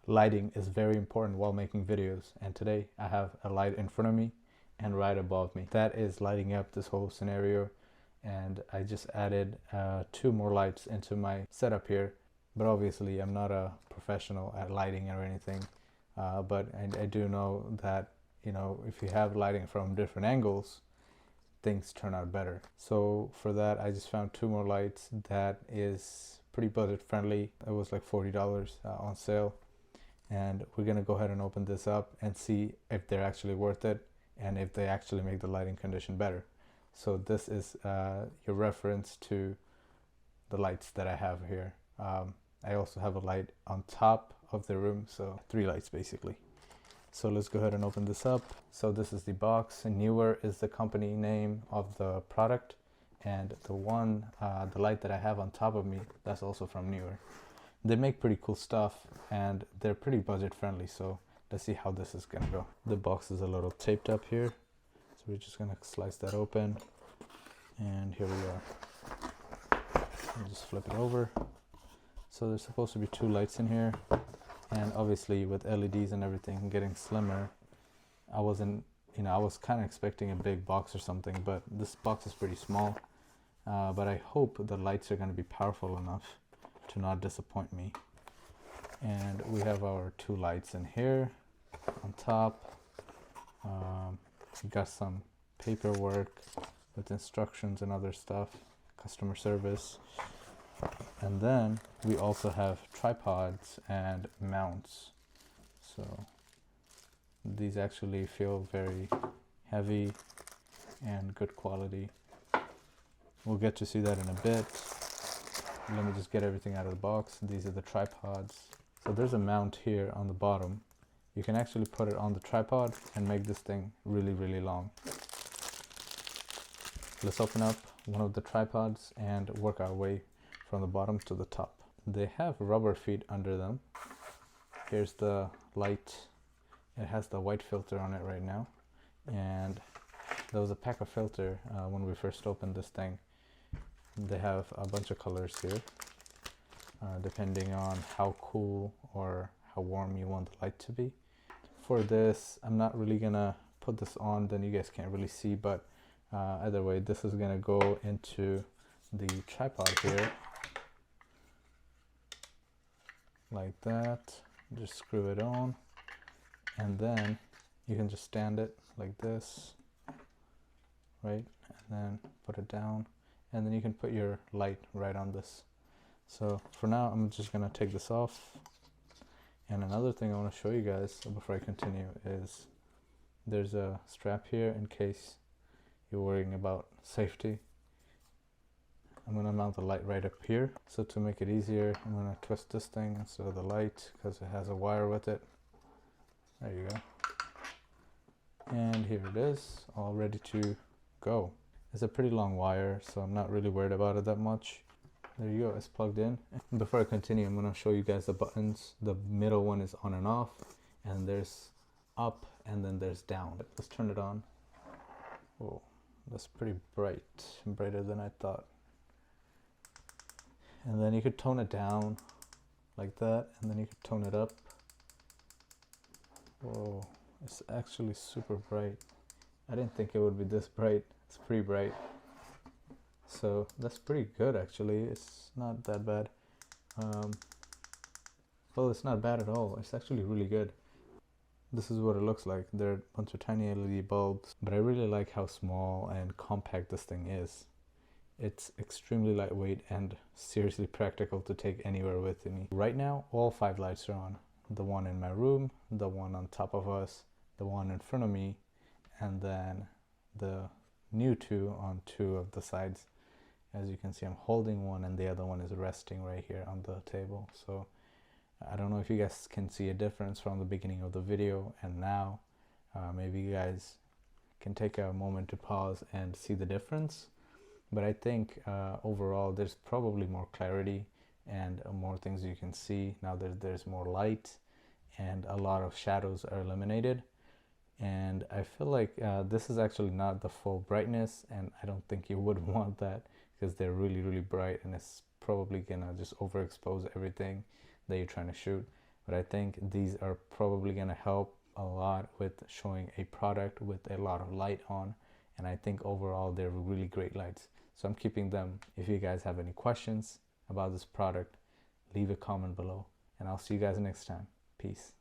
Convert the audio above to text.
lighting is very important while making videos, and today I have a light in front of me and right above me. That is lighting up this whole scenario, and I just added 2 more lights into my setup here. But obviously I'm not a professional at lighting or anything, but I do know that, you know, if you have lighting from different angles, things turn out better. So for that, I just found 2 more lights that is pretty budget friendly. It was like $40 on sale, and we're gonna go ahead and open this up and see if they're actually worth it and if they actually make the lighting condition better. So this is your reference to the lights that I have here. I also have a light on top of the room, so 3 lights basically. So let's go ahead and open this up. So this is the box. Neewer is the company name of the product, and the light that I have on top of me, that's also from Neewer. They make pretty cool stuff and they're pretty budget friendly, so let's see how this is gonna go. The box is a little taped up here, so we're just gonna slice that open, and here we are. I'll just flip it over. So there's supposed to be 2 lights in here, and obviously with LEDs and everything getting slimmer, I was kind of expecting a big box or something, but this box is pretty small. But I hope the lights are going to be powerful enough to not disappoint me. And we have our 2 lights in here on top. We got some paperwork with instructions and other stuff, customer service. And then we also have tripods and mounts. So these actually feel very heavy and good quality. We'll get to see that in a bit. Let me just get everything out of the box. These are the tripods. So there's a mount here on the bottom. You can actually put it on the tripod and make this thing really, really long. Let's open up one of the tripods and work our way from the bottom to the top. They have rubber feet under them. Here's the light. It has the white filter on it right now, and there was a pack of filter when we first opened this thing. They have a bunch of colors here, depending on how cool or how warm you want the light to be. For this, I'm not really gonna put this on, then you guys can't really see, but either way, this is gonna go into the tripod here like that. Just screw it on, and then you can just stand it like this, right, and then put it down, and then you can put your light right on this. So for now, I'm just gonna take this off. And another thing I want to show you guys before I continue is there's a strap here in case you're worrying about safety. I'm going to mount the light right up here. So to make it easier, I'm going to twist this thing instead of the light because it has a wire with it. There you go. And here it is, all ready to go. It's a pretty long wire, so I'm not really worried about it that much. There you go, it's plugged in. Before I continue, I'm going to show you guys the buttons. The middle one is on and off, and there's up, and then there's down. Let's turn it on. Oh, that's pretty bright, brighter than I thought. And then you could tone it down like that, and then you could tone it up. Whoa, it's actually super bright. I didn't think it would be this bright. It's pretty bright. So that's pretty good actually. It's not that bad. Well, it's not bad at all. It's actually really good. This is what it looks like. There are a bunch of tiny LED bulbs, but I really like how small and compact this thing is. It's extremely lightweight and seriously practical to take anywhere with me. Right now, all 5 lights are on. The one in my room, the one on top of us, the one in front of me, and then the new 2 on 2 of the sides. As you can see, I'm holding one and the other one is resting right here on the table. So I don't know if you guys can see a difference from the beginning of the video and now. Maybe you guys can take a moment to pause and see the difference. But I think overall there's probably more clarity and more things you can see. Now there's more light and a lot of shadows are eliminated. And I feel like this is actually not the full brightness, and I don't think you would want that because they're really, really bright and it's probably gonna just overexpose everything that you're trying to shoot. but I think these are probably going to help a lot with showing a product with a lot of light on, and I think overall they're really great lights, so I'm keeping them. If you guys have any questions about this product, leave a comment below, and I'll see you guys next time. Peace.